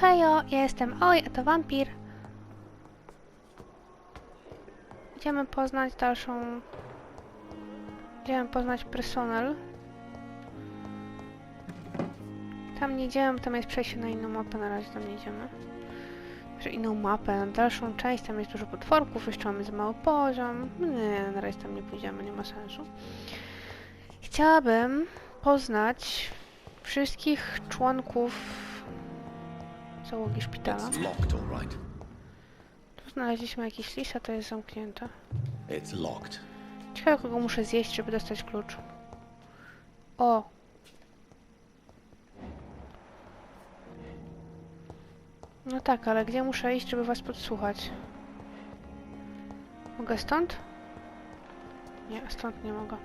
Hejo, ja jestem Oj, a to Vampyr. Idziemy poznać personel. Tam nie idziemy, tam jest przejście na inną mapę, na razie tam nie idziemy. Inną mapę, na dalszą część, tam jest dużo potworków, jeszcze mamy za mały poziom. Nie, na razie tam nie pójdziemy, nie ma sensu. Chciałabym poznać wszystkich członków załogi szpitala. Tu znaleźliśmy jakiś list, a to jest zamknięte. Ciekawe, kogo muszę zjeść, żeby dostać klucz. O! No tak, ale gdzie muszę iść, żeby was podsłuchać? Mogę stąd? Nie, stąd nie mogę.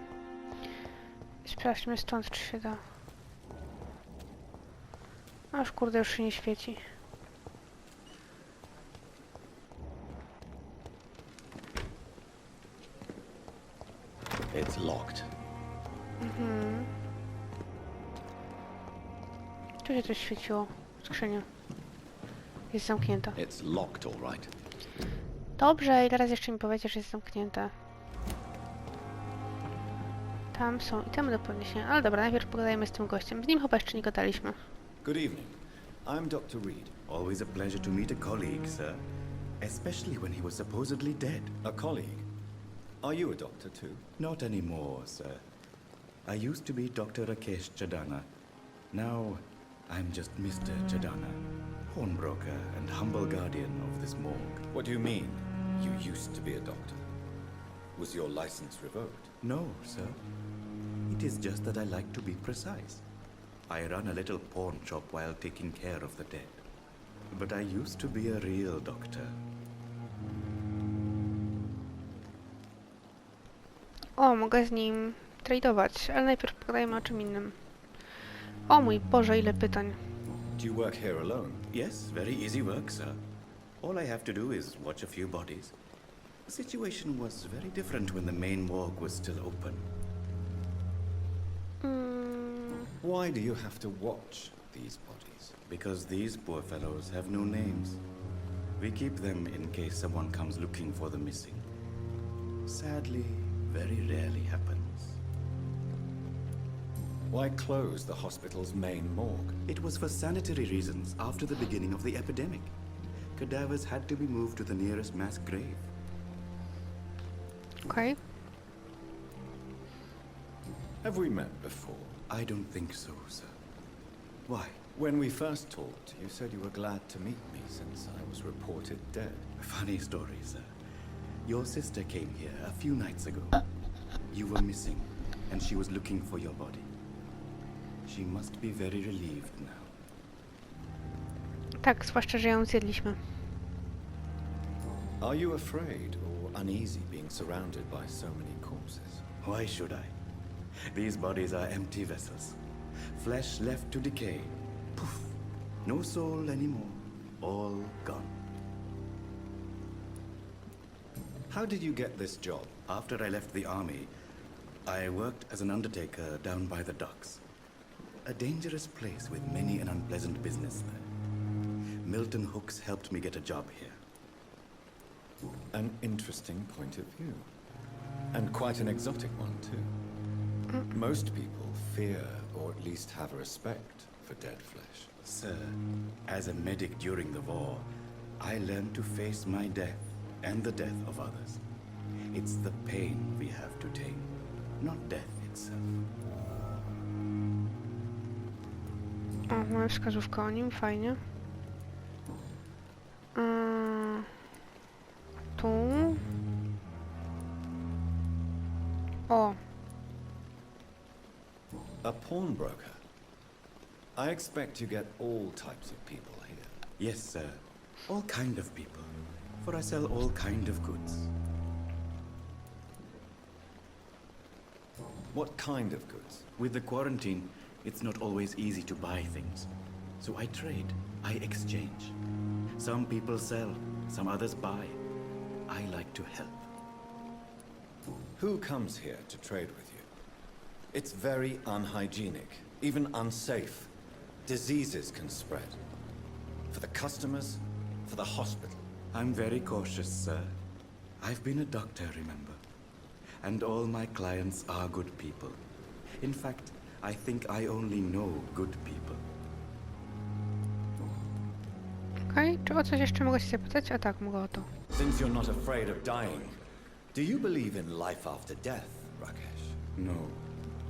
Sprawdźmy stąd, czy się da. Aż kurde, już się nie świeci. Tu się coś świeciło. Skrzynia. Jest zamknięta. Dobrze, i teraz jeszcze mi powiecie, że jest zamknięte. Tam są itemy do podniesienia. Ale dobra, najpierw pogadajmy z tym gościem. Z nim chyba jeszcze nie gadaliśmy. Good evening. I'm Dr. Reed. Always a pleasure to meet a colleague, sir. Especially when he was supposedly dead. A colleague? Are you a doctor too? Not anymore, sir. I used to be Dr. Rakesh Chadana. Now, I'm just Mr. Chadana, pawnbroker and humble guardian of this morgue. What do you mean, you used to be a doctor? Was your license revoked? No, sir. It is just that I like to be precise. I run a little pawn shop while taking care of the dead. But I used to be a real doctor. O, mogę z nim tradować, ale najpierw pogadajmy o czym innym. O mój Boże, ile pytań. Do you work here alone? Yes, very easy work, sir. All I have to do is watch a few bodies. The situation was very different when the main morgue was still open. Why do you have to watch these bodies? Because these poor fellows have no names. We keep them in case someone comes looking for the missing. Sadly, very rarely happens. Why close the hospital's main morgue? It was for sanitary reasons after the beginning of the epidemic. Cadavers had to be moved to the nearest mass grave. Okej. Have we met before? I don't think so, sir. Why? When we first talked, you said you were glad to meet me since I was reported dead. Funny story, sir. Your sister came here a few nights ago. You were missing, and she was looking for your body. She must be very relieved now. Tak, zwłaszcza, że ją zjedliśmy. Are you afraid or uneasy being surrounded by so many corpses? Why should I? These bodies are empty vessels. Flesh left to decay. Poof. No soul anymore. All gone. How did you get this job? After I left the army, I worked as an undertaker down by the docks. A dangerous place with many an unpleasant business there. Milton Hooks helped me get a job here. An interesting point of view. And quite an exotic one, too. Most people fear, or at least have a respect, for dead flesh. Sir, as a medic during the war, I learned to face my death and the death of others. It's the pain we have to tame, not death itself. O, mamy wskazówkę o nim, fajnie. Tu. O. A pawnbroker? I expect you get all types of people here. Yes, sir. All kind of people. For I sell all kind of goods. What kind of goods? With the quarantine, it's not always easy to buy things. So I trade, I exchange. Some people sell, some others buy. I like to help. Who comes here to trade with you? It's very unhygienic, even unsafe. Diseases can spread. For the customers, for the hospital. I'm very cautious, sir. I've been a doctor, remember? And all my clients are good people. In fact, I think I only know good people. Okej, czy o coś jeszcze mogę się zapytać? A tak, mogę o to. Since you're not afraid of dying, do you believe in life after death, Rakesh? No.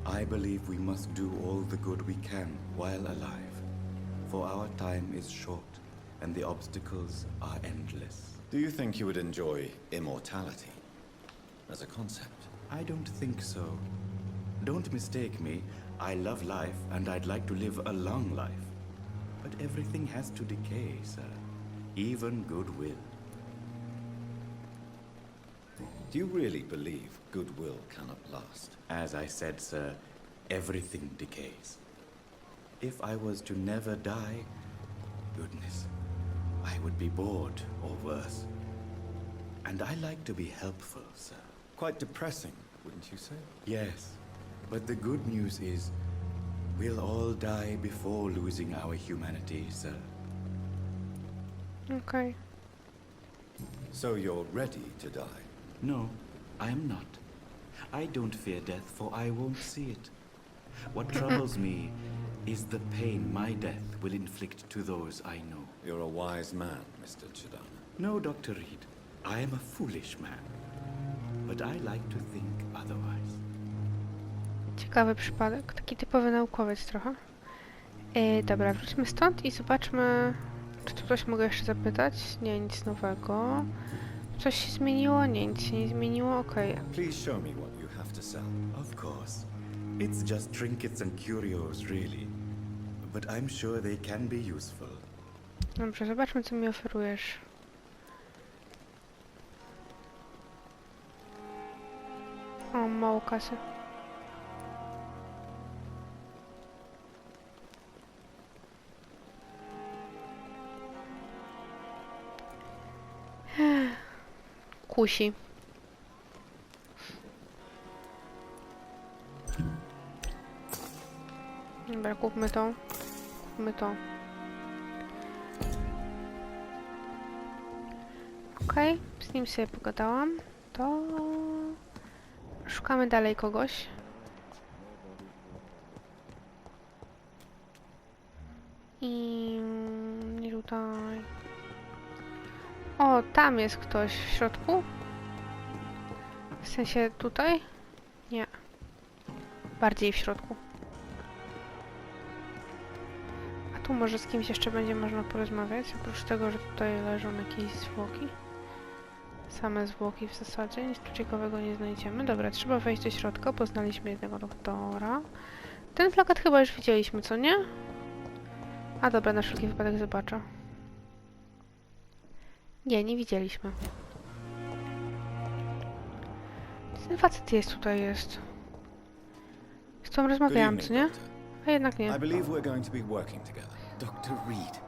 I believe we must do all the good we can while alive. For our time is short, and the obstacles are endless. Do you think you would enjoy immortality as a concept? I don't think so. Don't mistake me. I love life, and I'd like to live a long life. But everything has to decay, sir. Even goodwill. Do you really believe goodwill cannot last? As I said, sir, everything decays. If I was to never die, goodness, I would be bored or worse. And I like to be helpful, sir. Quite depressing, wouldn't you say? Yes, but the good news is we'll all die before losing our humanity, sir. Okej. So you're ready to die? No, I am not. I don't fear death, for I won't see it. What troubles me is the pain my death will inflict to those I know. You're a wise man, Mr. Chidana. No, Dr. Reed, I am a foolish man. But I like to think otherwise. Ciekawy przypadek. Taki typowy naukowiec trochę. Dobra, wróćmy stąd i zobaczmy, czy tu coś mogę jeszcze zapytać. Nie, nic nowego. Coś się zmieniło? Nie, nic się nie zmieniło. Okej. Please show me what you have to sell. Of course. It's just trinkets and curios, really. But I'm sure they can be useful. Dobrze, zobaczmy, co mi oferujesz. O, mało kasy. Kusi. Dobra, kupmy to. Kupmy to. Okej, z nim sobie pogadałam. To... Szukamy dalej kogoś. I... nie tutaj. O, tam jest ktoś w środku. W sensie tutaj? Nie. Bardziej w środku. A tu może z kimś jeszcze będzie można porozmawiać. Oprócz tego, że tutaj leżą jakieś zwłoki. Same zwłoki w zasadzie. Nic tu ciekawego nie znajdziemy. Dobra, trzeba wejść do środka. Poznaliśmy jednego doktora. Ten plakat chyba już widzieliśmy, co nie? A dobra, na wszelki wypadek zobaczę. Nie, nie widzieliśmy. Ten facet jest tutaj, jest. Z którą rozmawiałam, co nie? A jednak nie. I believe we're going to be working together. Dr. Reed.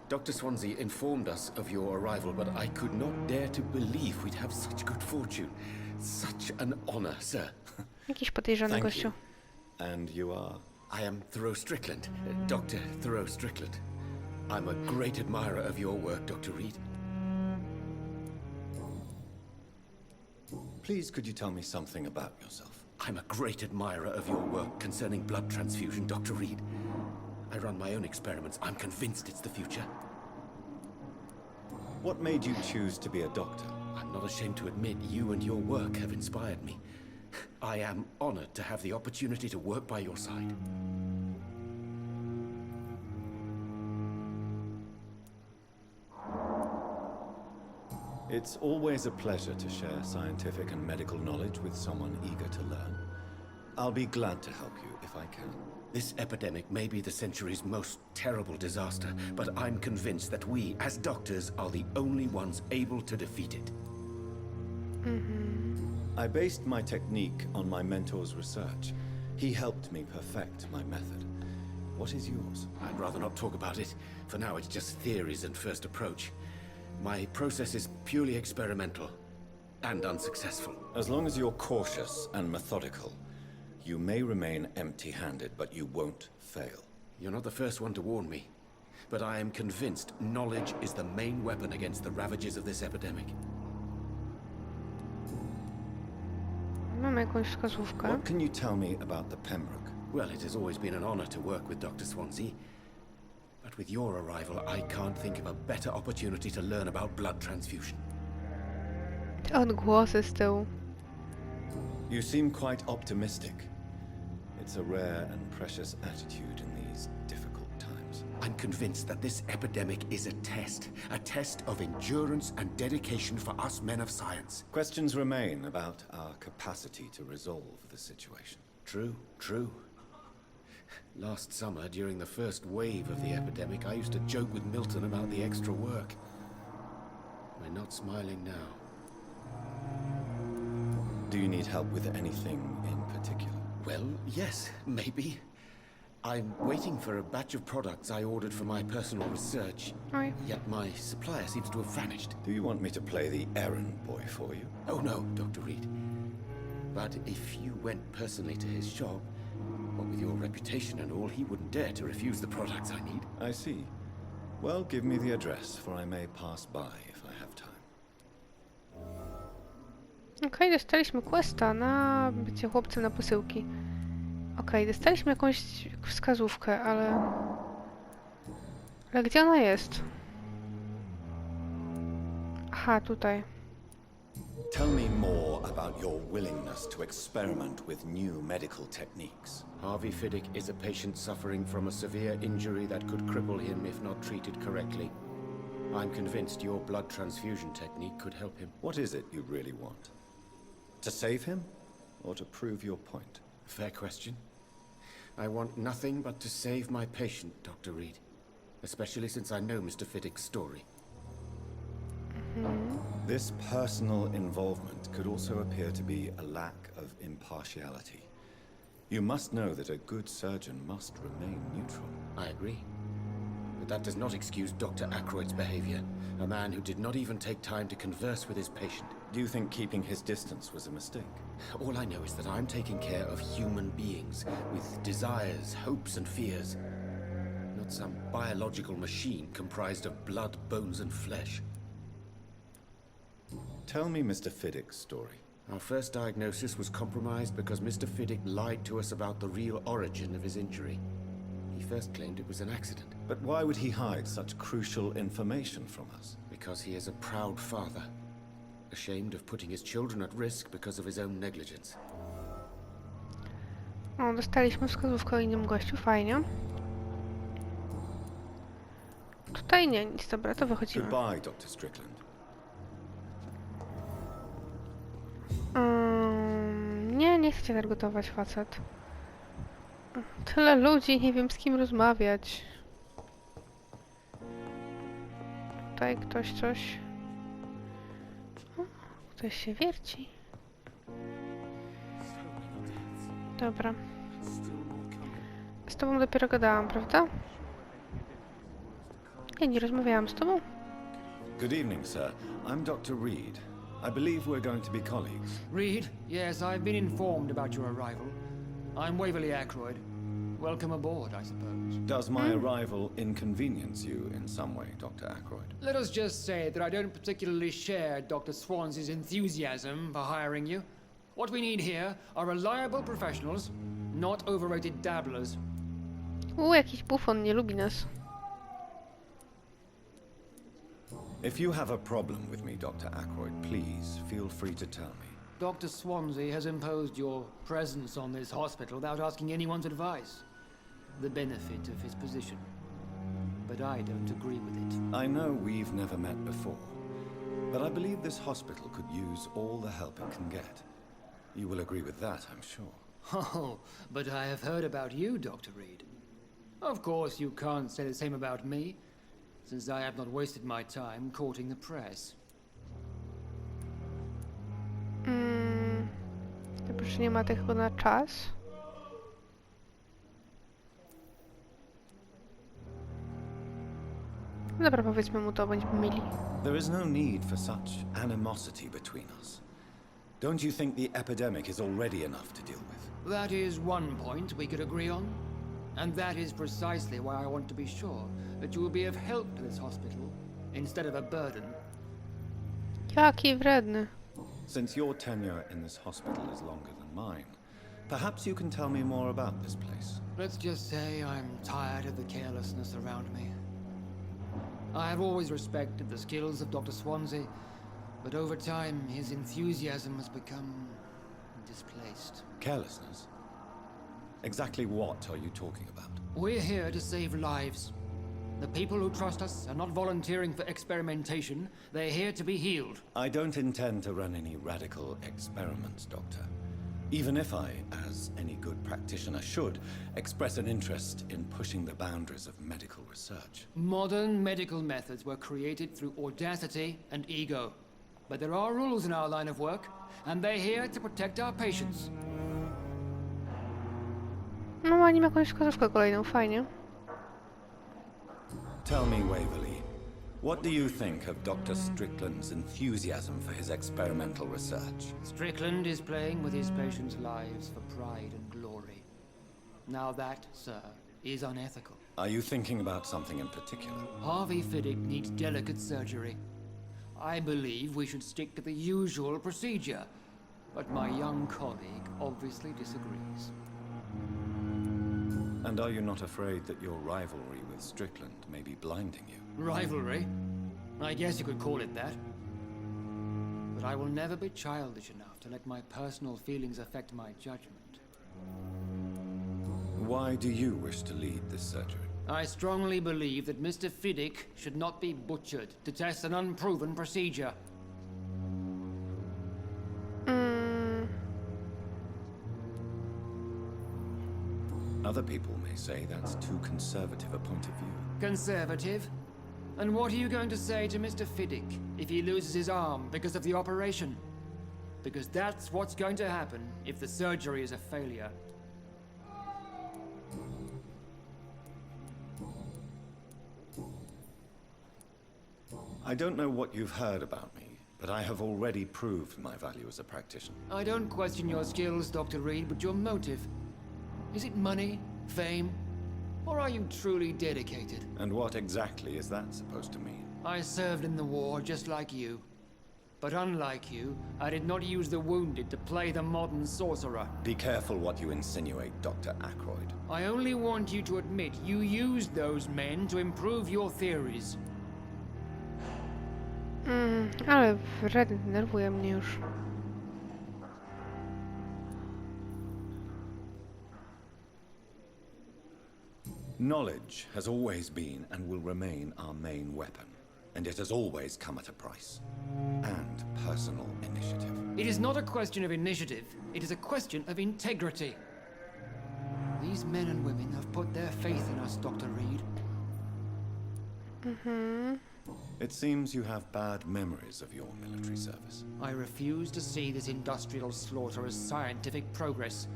Dr. Swansea informed us of your arrival, but I could not dare to believe we'd have such good fortune. Such an honor, sir. Jakiś podejrzany Thank gościu. you. And you are? I am Thoreau Strickland, Dr. Thoreau Strickland. I'm a great admirer of your work, Dr. Reed. Please, could you tell me something about yourself? I'm a great admirer of your work concerning blood transfusion, Dr. Reed. I run my own experiments. I'm convinced it's the future. What made you choose to be a doctor? I'm not ashamed to admit you and your work have inspired me. I am honored to have the opportunity to work by your side. It's always a pleasure to share scientific and medical knowledge with someone eager to learn. I'll be glad to help you if I can. This epidemic may be the century's most terrible disaster, but I'm convinced that we, as doctors, are the only ones able to defeat it. I based my technique on my mentor's research. He helped me perfect my method. What is yours? I'd rather not talk about it. For now, it's just theories and first approach. My process is purely experimental and unsuccessful. As long as you're cautious and methodical, you may remain empty-handed, but you won't fail. You're not the first one to warn me. but I am convinced knowledge is the main weapon against the ravages of this epidemic. Mamy jakąś wskazówkę. What can you tell me about the Pembroke? Well, it has always been an honor to work with Dr. Swansea. But with your arrival, I can't think of a better opportunity to learn about blood transfusion. Te odgłosy z tyłu. You seem quite optimistic. It's a rare and precious attitude in these difficult times. I'm convinced that this epidemic is a test of endurance and dedication for us men of science. Questions remain about our capacity to resolve the situation. True, true. Last summer, during the first wave of the epidemic, I used to joke with Milton about the extra work. We're not smiling now. Do you need help with anything in particular? Well, yes, maybe. I'm waiting for a batch of products I ordered for my personal research, Oj. yet my supplier seems to have vanished. Do you want me to play the errand boy for you? Oh no, Dr. Reed. But if you went personally to his shop, what with your reputation and all, he wouldn't dare to refuse the products I need. I see. Well, give me the address, for I may pass by if I have time. Okej, dostaliśmy questa na bycie chłopcem na posyłki. Okej, dostaliśmy jakąś wskazówkę, ale... Ale gdzie ona jest? Aha, tutaj. Tell me more about your willingness to experiment with new medical techniques. Harvey Fiddick is a patient suffering from a severe injury that could cripple him if not treated correctly. I'm convinced your blood transfusion technique could help him. What is it you really want? To save him, or to prove your point? Fair question. I want nothing but to save my patient, Dr. Reed. Especially since I know Mr. Fiddick's story. This personal involvement could also appear to be a lack of impartiality. You must know that a good surgeon must remain neutral. I agree. But that does not excuse Dr. Ackroyd's behavior. A man who did not even take time to converse with his patient. Do you think keeping his distance was a mistake? All I know is that I'm taking care of human beings with desires, hopes, and fears. Not some biological machine comprised of blood, bones, and flesh. Tell me Mr. Fiddick's story. Our first diagnosis was compromised because Mr. Fiddick lied to us about the real origin of his injury. He first claimed it was an accident. But why would he hide such crucial information from us? Because he is a proud father, ashamed of putting his children at risk because of his own negligence. O, dostaliśmy wskazówkę o innym gościu, fajnie. Tutaj nie, nic, dobra, to wychodzimy. Goodbye, Dr. Strickland. Nie chcę targetować, facet. Tyle ludzi, nie wiem z kim rozmawiać. Tutaj ktoś coś... O, ktoś się wierci. Dobra. Z tobą dopiero gadałam, prawda? Ja nie rozmawiałam z tobą. Good evening, sir. I'm Dr. Reed. I believe we're going to be colleagues. Reed, yes, I've been informed about your arrival. I'm Waverly Ackroyd. Welcome aboard, I suppose. Does my arrival inconvenience you in some way, Dr. Ackroyd? Let us just say that I don't particularly share Dr. Swansea's enthusiasm for hiring you. What we need here are reliable professionals, not overrated dabblers. Jakiś bufon nie lubi nas. If you have a problem with me, Dr. Ackroyd, please feel free to tell me. Dr. Swansea has imposed your presence on this hospital without asking anyone's advice. The benefit of his position. But I don't agree with it. I know we've never met before, but I believe this hospital could use all the help it can get. You will agree with that, I'm sure. Oh, but I have heard about you, Dr. Reed. Of course, you can't say the same about me, since I have not wasted my time courting the press. Dobrze, nie ma tego na czas. Dobra, powiedzmy mu to, będziemy mieli. There is no need for such animosity between us. Don't you think the epidemic is already enough to deal with? That is one point we could agree on. And that is precisely why I want to be sure that you will be of help to this hospital instead of a burden. Jaki wredny. Since your tenure in this hospital is longer than mine, perhaps you can tell me more about this place. Let's just say I'm tired of the carelessness around me. I have always respected the skills of Dr. Swansea, but over time his enthusiasm has become displaced. Carelessness? Exactly what are you talking about? We're here to save lives. The people who trust us are not volunteering for experimentation. They're here to be healed. I don't intend to run any radical experiments, Doctor. Even if I, as any good practitioner should, express an interest in pushing the boundaries of medical research. Modern medical methods were created through audacity and ego. But there are rules in our line of work, and they're here to protect our patients. No, oni ma jakąś wskazówkę kolejną, fajnie. Tell me, Waverly, what do you think of Dr. Strickland's enthusiasm for his experimental research? Strickland is playing with his patients' lives for pride and glory. Now that, sir, is unethical. Are you thinking about something in particular? Harvey Fiddick needs delicate surgery. I believe we should stick to the usual procedure, but my young colleague obviously disagrees. And are you not afraid that your rivalry with Strickland may be blinding you? Rivalry? I guess you could call it that. But I will never be childish enough to let my personal feelings affect my judgment. Why do you wish to lead this surgery? I strongly believe that Mr. Fiddick should not be butchered to test an unproven procedure. Other people may say that's too conservative a point of view. Conservative? And what are you going to say to Mr. Fiddick if he loses his arm because of the operation? Because that's what's going to happen if the surgery is a failure. I don't know what you've heard about me, but I have already proved my value as a practitioner. I don't question your skills, Dr. Reed, but your motive. Is it money, fame, or are you truly dedicated? And what exactly is that supposed to mean? I served in the war just like you. But unlike you, I did not use the wounded to play the modern sorcerer. Be careful what you insinuate, Dr. Ackroyd. I only want you to admit you used those men to improve your theories. Ale wredny, denerwuje mnie już. Knowledge has always been and will remain our main weapon. And it has always come at a price. And personal initiative. It is not a question of initiative, it is a question of integrity. These men and women have put their faith in us, Dr. Reed. It seems you have bad memories of your military service. I refuse to see this industrial slaughter as scientific progress.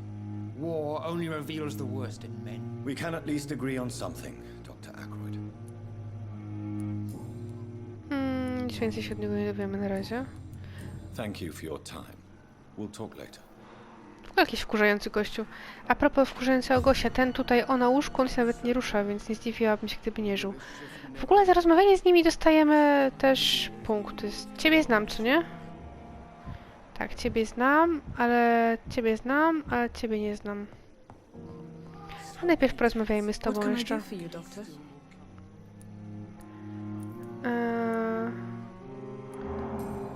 War only reveals the worst in men. We can at least agree on something, Dr. Ackroyd. Nic więcej się od niego nie dowiemy na razie. Thank you for your time. We'll talk later. W ogóle jakiś wkurzający gościu. A propos wkurzającego gościa, ten tutaj na łóżku, on się nawet nie rusza, więc nie zdziwiłabym się, gdyby nie żył. W ogóle za rozmawianie z nimi dostajemy też punkty. Ciebie znam, czy nie? Tak, ciebie znam, ale ciebie nie znam. A najpierw porozmawiajmy z tobą jeszcze.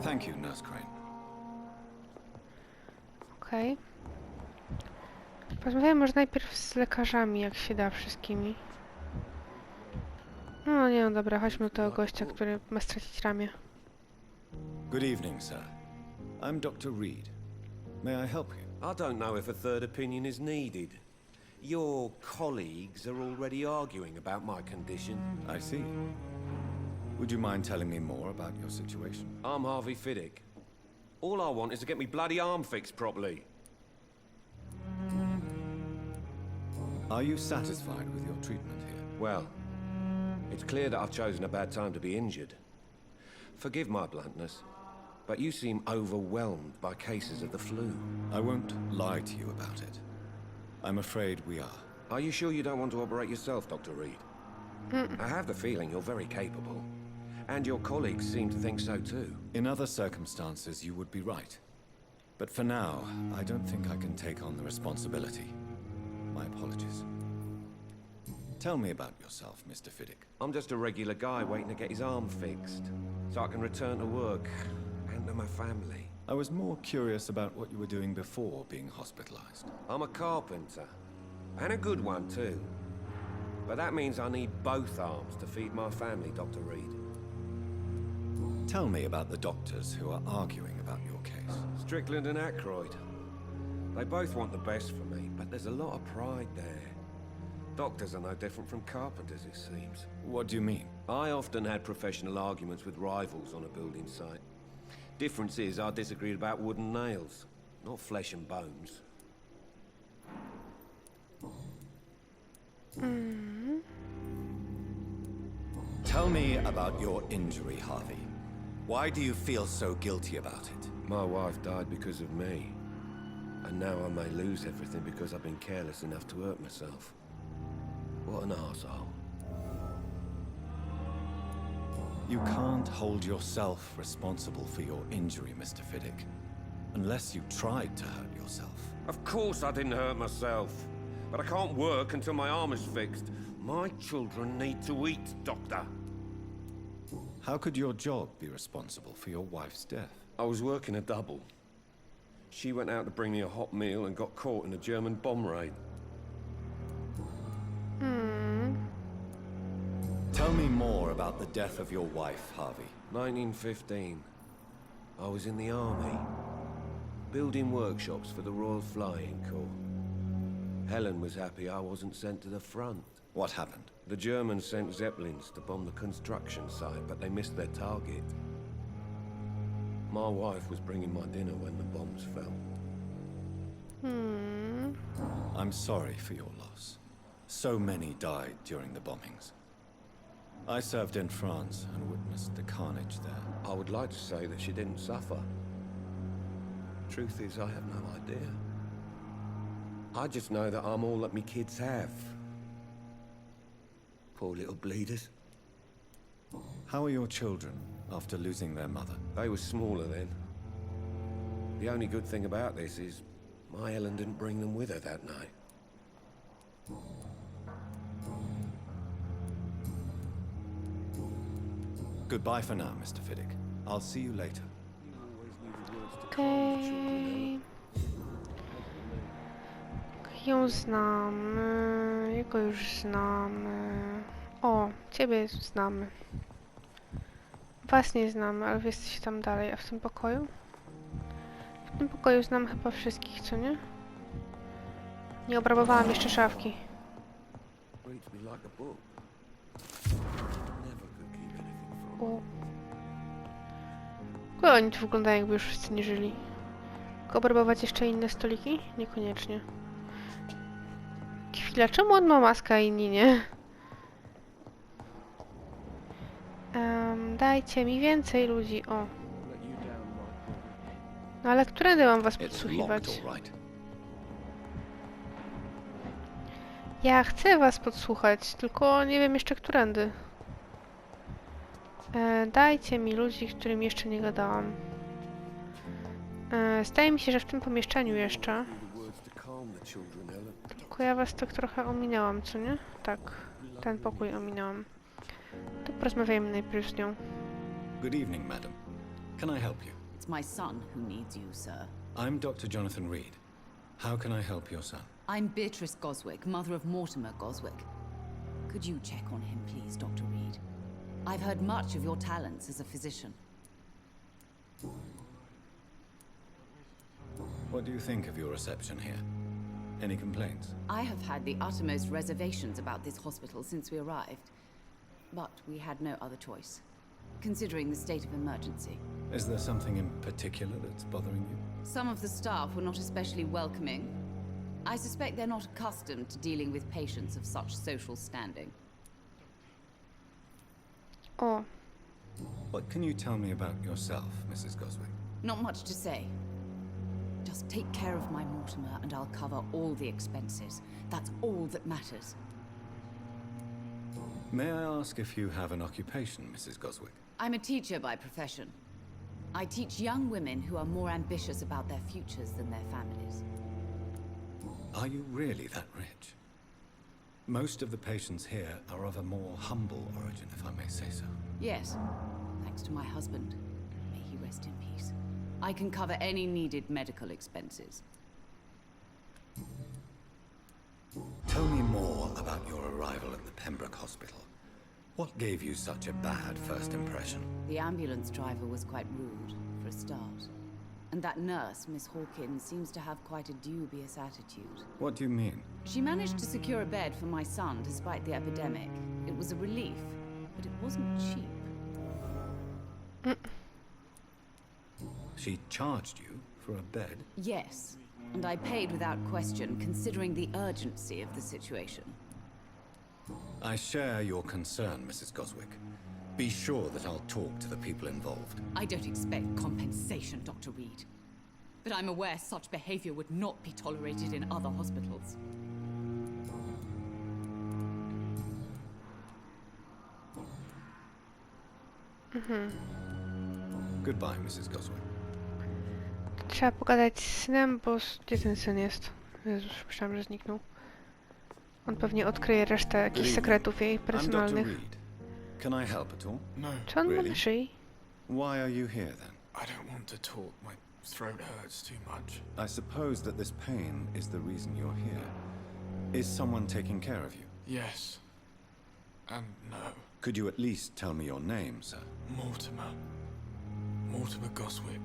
Thank you, Nurse Crane. Okej. Porozmawiajmy może najpierw z lekarzami, jak się da, wszystkimi. No nie, no dobra, chodźmy do tego gościa, który ma stracić ramię. Good evening, sir. I'm Dr. Reed. May I help you? I don't know if a third opinion is needed. Your colleagues are already arguing about my condition. I see. Would you mind telling me more about your situation? I'm Harvey Fiddick. All I want is to get me bloody arm fixed properly. Are you satisfied with your treatment here? Well, it's clear that I've chosen a bad time to be injured. Forgive my bluntness, but you seem overwhelmed by cases of the flu. I won't lie to you about it. I'm afraid we are. Are you sure you don't want to operate yourself, Dr. Reed? I have the feeling you're very capable. And your colleagues seem to think so too. In other circumstances, you would be right. But for now, I don't think I can take on the responsibility. My apologies. Tell me about yourself, Mr. Fiddick. I'm just a regular guy waiting to get his arm fixed, so I can return to work and to my family. I was more curious about what you were doing before being hospitalized. I'm a carpenter, and a good one too. But that means I need both arms to feed my family, Dr. Reed. Tell me about the doctors who are arguing about your case. Strickland and Aykroyd. They both want the best for me, but there's a lot of pride there. Doctors are no different from carpenters, it seems. What do you mean? I often had professional arguments with rivals on a building site. Difference is, I disagreed about wooden nails, not flesh and bones. Tell me about your injury, Harvey. Why do you feel so guilty about it? My wife died because of me. And now I may lose everything because I've been careless enough to hurt myself. What an arsehole. You can't hold yourself responsible for your injury, Mr. Fiddick. Unless you tried to hurt yourself. Of course I didn't hurt myself. But I can't work until my arm is fixed. My children need to eat, Doctor. How could your job be responsible for your wife's death? I was working a double. She went out to bring me a hot meal and got caught in a German bomb raid. Tell me more about the death of your wife, Harvey. 1915. I was in the army, building workshops for the Royal Flying Corps. Helen was happy I wasn't sent to the front. What happened? The Germans sent Zeppelins to bomb the construction site, but they missed their target. My wife was bringing my dinner when the bombs fell. I'm sorry for your loss. So many died during the bombings. I served in France and witnessed the carnage there. I would like to say that she didn't suffer. Truth is, I have no idea. I just know that I'm all that me kids have. Poor little bleeders. How are your children after losing their mother? They were smaller then. The only good thing about this is my Helen didn't bring them with her that night. Goodbye for now, Mr. Fiddick. I'll see you later. Okej. Ją znamy, jego już znamy. O, ciebie znamy. Was nie znamy, ale wy jesteście tam dalej. A w tym pokoju? W tym pokoju znam chyba wszystkich, co nie? Nie obrabowałam jeszcze szafki. O. Oni tu wyglądają, jakby już wszyscy nie żyli. Tylko obrabować jeszcze inne stoliki? Niekoniecznie. Chwila, czemu on ma maskę, a inni nie? Dajcie mi więcej ludzi, o. No ale którędy mam was podsłuchiwać? Ja chcę was podsłuchać, tylko nie wiem jeszcze którędy. Dajcie mi ludzi, którym jeszcze nie gadałam. Zdaje mi się, że w tym pomieszczeniu jeszcze. Tylko ja was tak trochę ominęłam, co nie? Tak, ten pokój ominęłam. To porozmawiajmy najpierw z nią. Good evening, madam. Can I help you? It's my son who needs you, sir. I'm Dr. Jonathan Reed. How can I help your son? I'm Beatrice Goswick, mother of Mortimer Goswick. Could you check on him, please, Dr. Reed? I've heard much of your talents as a physician. What do you think of your reception here? Any complaints? I have had the uttermost reservations about this hospital since we arrived. But we had no other choice, considering the state of emergency. Is there something in particular that's bothering you? Some of the staff were not especially welcoming. I suspect they're not accustomed to dealing with patients of such social standing. O, What can you tell me about yourself, Mrs. Goswick? Not much to say. Just take care of my Mortimer and I'll cover all the expenses. That's all that matters. May I ask if you have an occupation, Mrs. Goswick? I'm a teacher by profession. I teach young women who are more ambitious about their futures than their families. Are you really that rich? Most of the patients here are of a more humble origin, if I may say so. Yes, thanks to my husband. May he rest in peace. I can cover any needed medical expenses. Tell me more about your arrival at the Pembroke Hospital. What gave you such a bad first impression? The ambulance driver was quite rude, for a start. And that nurse, Miss Hawkins, seems to have quite a dubious attitude. What do you mean? She managed to secure a bed for my son despite the epidemic. It was a relief, but it wasn't cheap. She charged you for a bed? Yes, and I paid without question, considering the urgency of the situation. I share your concern, Mrs. Goswick. Be sure that I'll talk to the people involved. I don't expect compensation, Dr. Reed. But I'm aware such behavior would not be tolerated in other hospitals. Goodbye, Mrs. Goswick. Trzeba pogadać z synem, bo... Gdzie ten syn jest? Jezus, myślałam, że zniknął. On pewnie odkryje resztę jakichś sekretów jej I'm Dr. personalnych. Reed. Can I help at all? No, Czy on ma Really? na szyi? Why are you here then? I don't want to talk. My throat hurts too much. I suppose that this pain is the reason you're here. Is someone taking care of you? Yes. And no. Could you at least tell me your name, sir? Mortimer. Mortimer Goswick.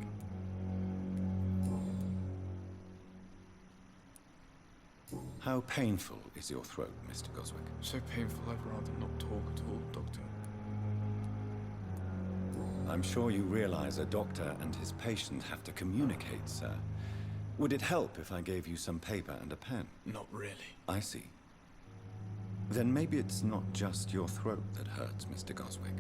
How painful is your throat, Mr. Goswick? So painful I'd rather not talk at all, Doctor. I'm sure you realize a doctor and his patient have to communicate, sir. Would it help if I gave you some paper and a pen? Not really. I see. Then maybe it's not just your throat that hurts, Mr. Goswick.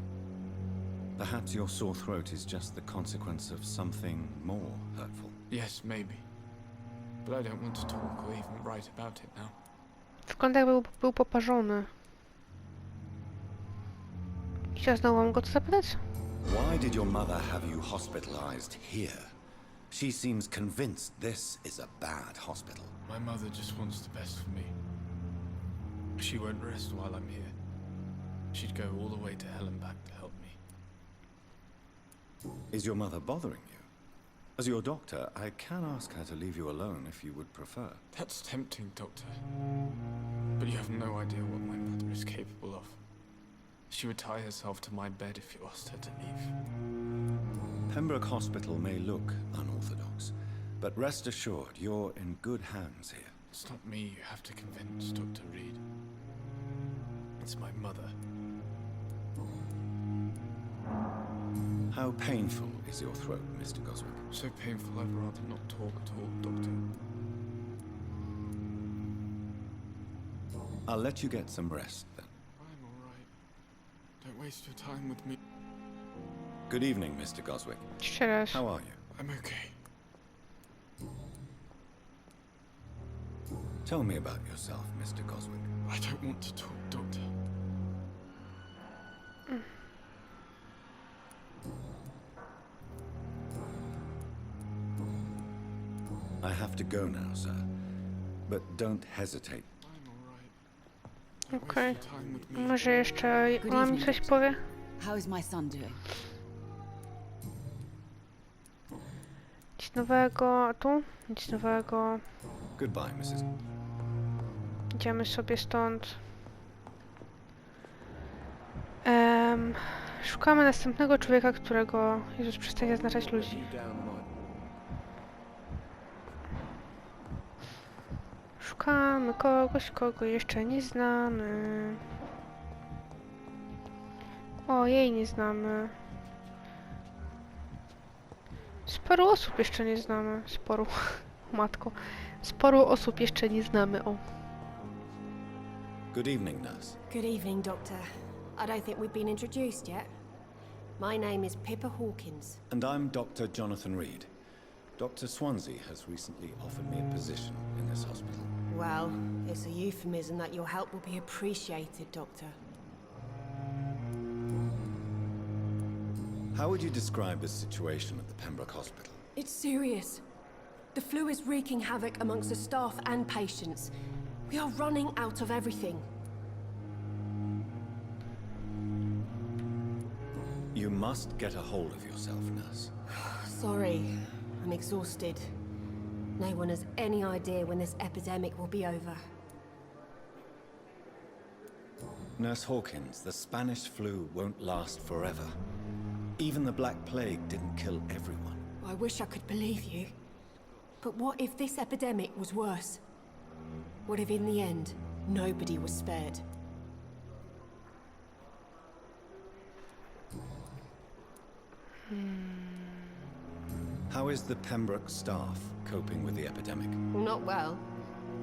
Perhaps your sore throat is just the consequence of something more hurtful. Yes, maybe. But I don't want to talk or even write about it now. Wygląda jakby był poparzony. Chciała znowu mam go to zapytać? Why did your mother have you hospitalized here? She seems convinced this is a bad hospital. My mother just wants the best for me. She won't rest while I'm here. She'd go all the way to hell and back to help me. Is your mother bothering you? As your doctor, I can ask her to leave you alone if you would prefer. That's tempting, Doctor. But you have no idea what my mother is capable of. She would tie herself to my bed if you asked her to leave. Pembroke Hospital may look unorthodox, but rest assured you're in good hands here. It's not me you have to convince, Dr. Reed. It's my mother. How painful is your throat, Mr. Goswick? So painful I'd rather not talk at all, Doctor. I'll let you get some rest then. I'm all right. Don't waste your time with me. Good evening, Mr. Goswick. Jeszcze raz. How are you? I'm okay. Tell me about yourself, Mr. Goswick. I don't want to talk, Doctor. I have to go now, sir. But don't hesitate. I'm all right. Don't Okej. waste your time with me. Może jeszcze Good ona mi evening, coś doctor. powie? How is my son doing? Nic nowego, a tu? Nic nowego. Goodbye, Mrs. Idziemy sobie stąd. Szukamy następnego człowieka, którego... Jezus, przestań zaznaczać ludzi. Szukamy kogoś, kogo jeszcze nie znamy. O, jej nie znamy. Sporo osób jeszcze nie znamy. Sporo. Matko. Sporo osób jeszcze nie znamy. O. Good evening, nurse. Good evening, Doctor. I don't think we've been introduced yet. My name is Pippa Hawkins. And I'm Dr. Jonathan Reed. Dr. Swansea has recently offered me a position in this hospital. Well, it's a euphemism that your help will be appreciated, Doctor. How would you describe the situation at the Pembroke Hospital? It's serious. The flu is wreaking havoc amongst the staff and patients. We are running out of everything. You must get a hold of yourself, nurse. Sorry, I'm exhausted. No one has any idea when this epidemic will be over. Nurse Hawkins, the Spanish flu won't last forever. Even the Black Plague didn't kill everyone. I wish I could believe you. But what if this epidemic was worse? What if in the end, nobody was spared? How is the Pembroke staff coping with the epidemic? Not well.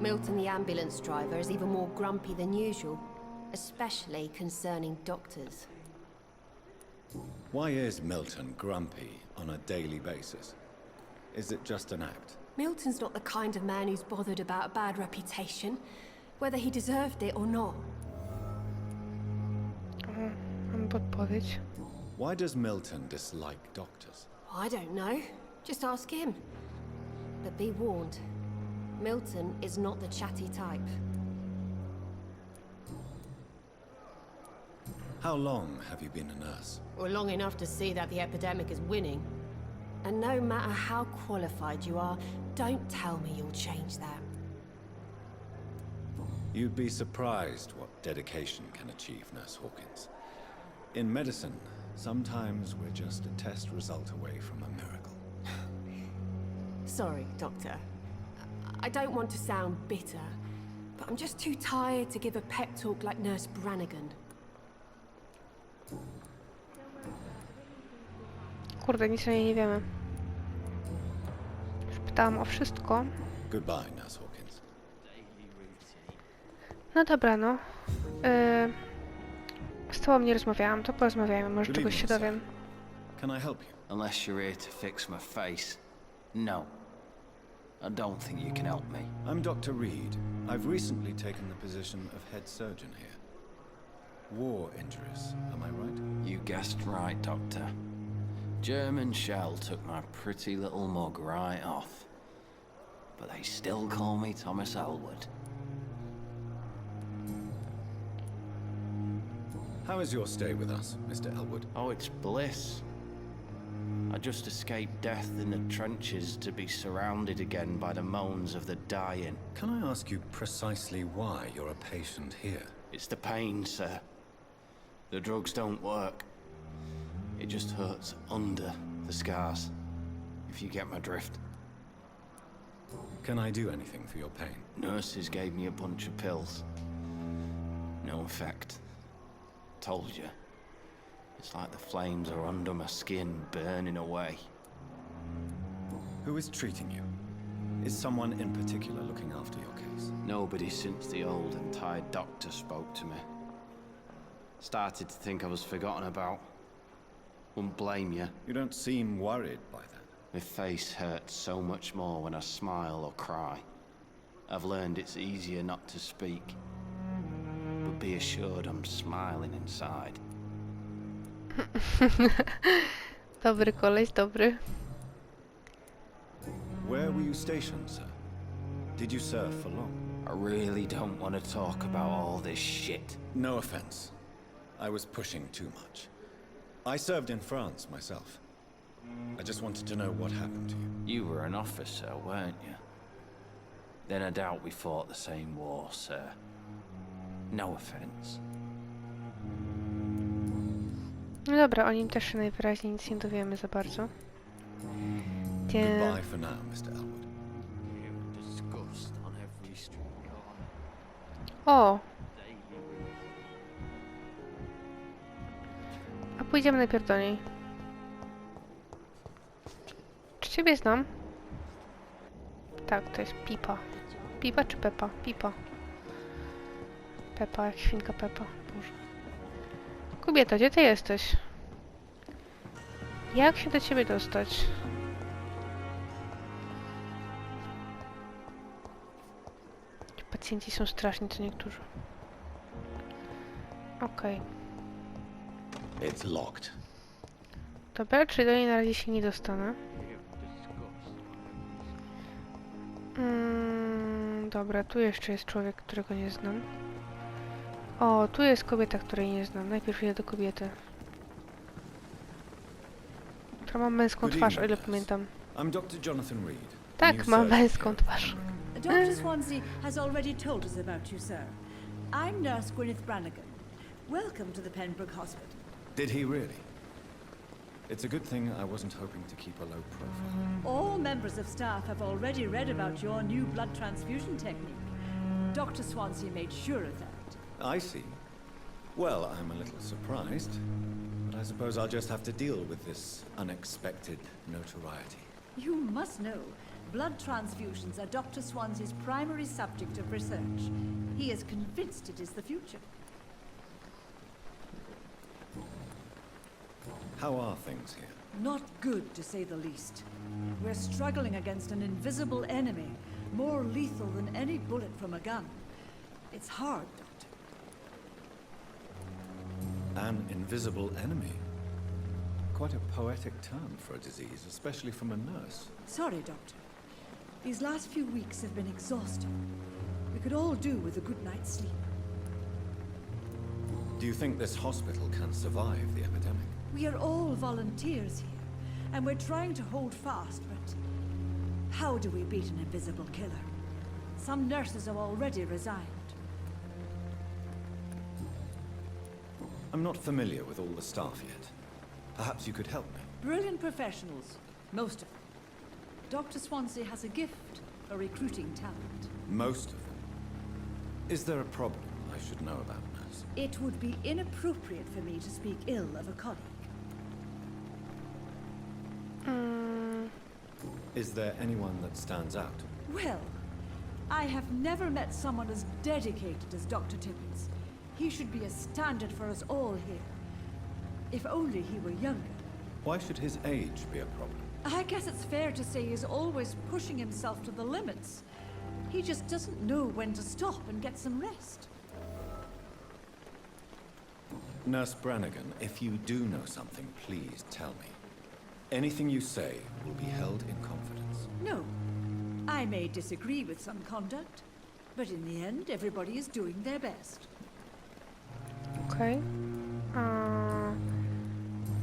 Milton, the ambulance driver, is even more grumpy than usual, especially concerning doctors. Why is Milton grumpy on a daily basis? Is it just an act? Milton's not the kind of man who's bothered about a bad reputation, whether he deserved it or not. Mam podpowiedź. Why does Milton dislike doctors? I don't know. Just ask him. But be warned, Milton is not the chatty type. How long have you been a nurse? Or long enough to see that the epidemic is winning. And no matter how qualified you are, don't tell me you'll change that. You'd be surprised what dedication can achieve, Nurse Hawkins. In medicine, sometimes we're just a test result away from a miracle. Sorry, Doctor. I don't want to sound bitter, but I'm just too tired to give a pep talk like Nurse Brannigan. Kurde, nic o niej nie wiemy. Już pytałam o wszystko. Goodbye, Nurse Hawkins. No dobra, no. Z tobą nie rozmawiałam, to porozmawiajmy, może Good czegoś się evening, dowiem. Can I help you? Unless you're here to fix my face. No. I don't think you can help me. I'm Dr. Reed. I've recently taken the position of head surgeon here. War injuries, am I right? You guessed right, Doctor. German shell took my pretty little mug right off. But they still call me Thomas Elwood. How is your stay with us, Mr. Elwood? Oh, it's bliss. I just escaped death in the trenches to be surrounded again by the moans of the dying. Can I ask you precisely why you're a patient here? It's the pain, sir. The drugs don't work. It just hurts under the scars, if you get my drift. Can I do anything for your pain? Nurses gave me a bunch of pills. No effect. Told you. It's like the flames are under my skin, burning away. Who is treating you? Is someone in particular looking after your case? Nobody since the old and tired doctor spoke to me. Started to think I was forgotten about. Wouldn't blame you. You don't seem worried by that. My face hurts so much more when I smile or cry. I've learned it's easier not to speak. But be assured I'm smiling inside. Dobry koleś, dobry. Where were you stationed, sir? Did you serve for long? I really don't want to talk about all this shit. No offense. I was pushing too much. I served in France myself. I just wanted to know what happened to you. You were an officer, weren't you? Then I doubt we fought the same war, sir. No offense. No dobra, o nim też się najwyraźniej nic nie dowiemy za bardzo. Gdzie... Goodbye for now, Mr. Elwood. O! A pójdziemy najpierw do niej. Czy ciebie znam? Tak, to jest Pipa. Pipa czy Pepa? Pipa. Pepa, jak świnka Pepa. Boże. Kobieto, gdzie ty jesteś? Jak się do ciebie dostać? pacjenci są straszni, co niektórzy. Okej. It's locked. Dobra, czyli do niej na razie się nie dostanę. Dobra, tu jeszcze jest człowiek, którego nie znam. O, tu jest kobieta, której nie znam. Najpierw idę do kobiety. Która ma męską twarz, o ile pamiętam. I'm Dr. Jonathan Reed. Tak, ma męską twarz. Dr. Swansea has already told us about you, sir. I'm Nurse Gwyneth Brannigan. Welcome to the Pembroke Hospital. Did he really? It's a good thing I wasn't hoping to keep a low profile. All members of staff have already read about your new blood transfusion technique. Dr. Swansea made sure of that. I see. Well, I'm a little surprised, but I suppose I'll just have to deal with this unexpected notoriety. You must know, blood transfusions are Dr. Swansea's primary subject of research. He is convinced it is the future. How are things here? Not good, to say the least. We're struggling against an invisible enemy, more lethal than any bullet from a gun. It's hard, Doctor. An invisible enemy? Quite a poetic term for a disease, especially from a nurse. Sorry, Doctor. These last few weeks have been exhausting. We could all do with a good night's sleep. Do you think this hospital can survive the epidemic? We are all volunteers here, and we're trying to hold fast, but how do we beat an invisible killer? Some nurses have already resigned. I'm not familiar with all the staff yet. Perhaps you could help me. Brilliant professionals, most of them. Dr. Swansea has a gift for recruiting talent. Most of them. Is there a problem I should know about, nurse? It would be inappropriate for me to speak ill of a colleague. Is there anyone that stands out? Well, I have never met someone as dedicated as Dr. Tippins. He should be a standard for us all here. If only he were younger. Why should his age be a problem? I guess it's fair to say he's always pushing himself to the limits. He just doesn't know when to stop and get some rest. Nurse Brannigan, if you do know something, please tell me. Anything you say will be held in confidence. No. I may disagree with some conduct, but in the end, everybody is doing their best. Okej.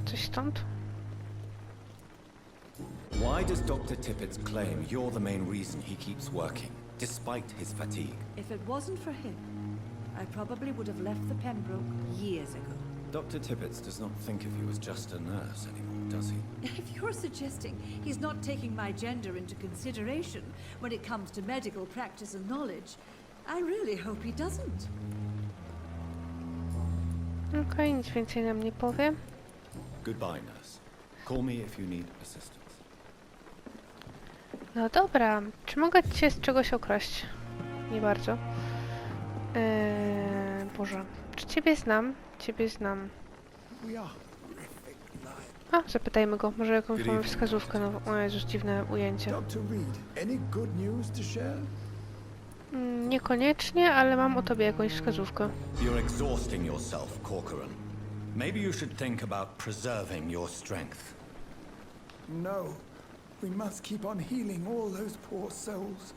Coś stąd? Why does Dr. Tippett claim you're the main reason he keeps working, despite his fatigue? If it wasn't for him, I probably would have left the Pembroke years ago. Dr. Tippett does not think of you as just a nurse anymore, does he? If you're suggesting he's not taking my gender into consideration when it comes to medical practice and knowledge, I really hope he doesn't. Okej, nic więcej nam nie powie. Goodbye, nurse. Call me if you need assistance. No dobra, czy mogę cię z czegoś okraść? Nie bardzo. Boże, czy ciebie znam? Ciebie znam. A, zapytajmy go, może jakąś mamy wskazówkę nową. O Jezus, dziwne ujęcie. Niekoniecznie, ale mam o tobie jakąś wskazówkę. You're exhausting yourself, Corcoran. Maybe you should think about preserving your strength. No. We must keep on healing all those poor souls.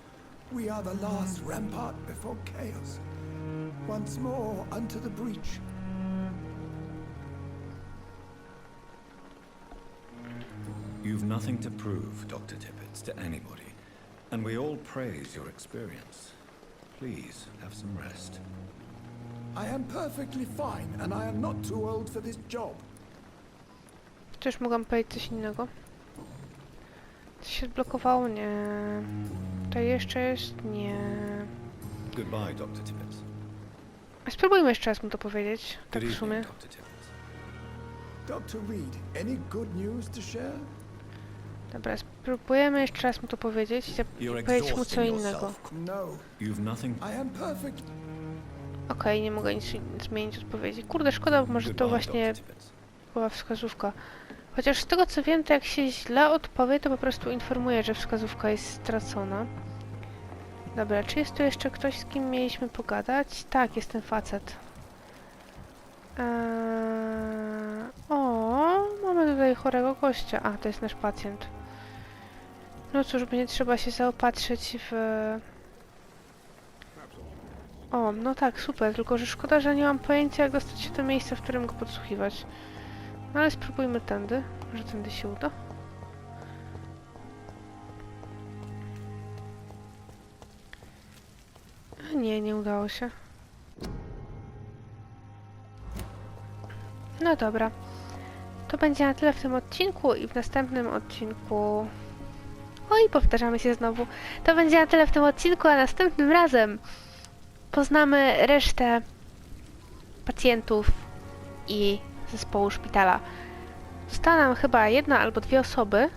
We are the last rampart before chaos. Once more unto the breach. You've nothing to prove, Dr. Tippett, to anybody. And we all praise your experience. Please, have some rest. I am perfectly fine, and I am not too old for this job. Czyż mogłam powiedzieć coś innego? Coś się odblokowało? Nie. To jeszcze jest? Nie. Goodbye, Dr. Tippett. Spróbujmy jeszcze raz mu to powiedzieć. Tak w sumie. Dr. Reed, any good news to share? Dobra, spróbujemy jeszcze raz mu to powiedzieć i powiedzieć mu co innego. Okej, nie mogę nic zmienić odpowiedzi. Kurde, szkoda, bo może to właśnie była wskazówka. Chociaż z tego co wiem, to jak się źle odpowie, to po prostu informuję, że wskazówka jest stracona. Dobra, czy jest tu jeszcze ktoś, z kim mieliśmy pogadać? Tak, jest ten facet. O, mamy tutaj chorego gościa. A, to jest nasz pacjent. No cóż, będzie trzeba się zaopatrzyć w... O, no tak, super, tylko że szkoda, że nie mam pojęcia, jak dostać się do miejsca, w którym go podsłuchiwać. No ale spróbujmy tędy. Może tędy się uda. Nie, nie udało się. No dobra. To będzie na tyle w tym odcinku i w następnym odcinku... Oj, powtarzamy się znowu. To będzie na tyle w tym odcinku, a następnym razem poznamy resztę pacjentów i zespołu szpitala. Została nam chyba 1 albo 2 osoby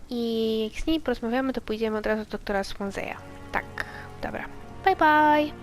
i jak z nimi porozmawiamy, to pójdziemy od razu do doktora Swanseya. Tak, dobra. Bye bye!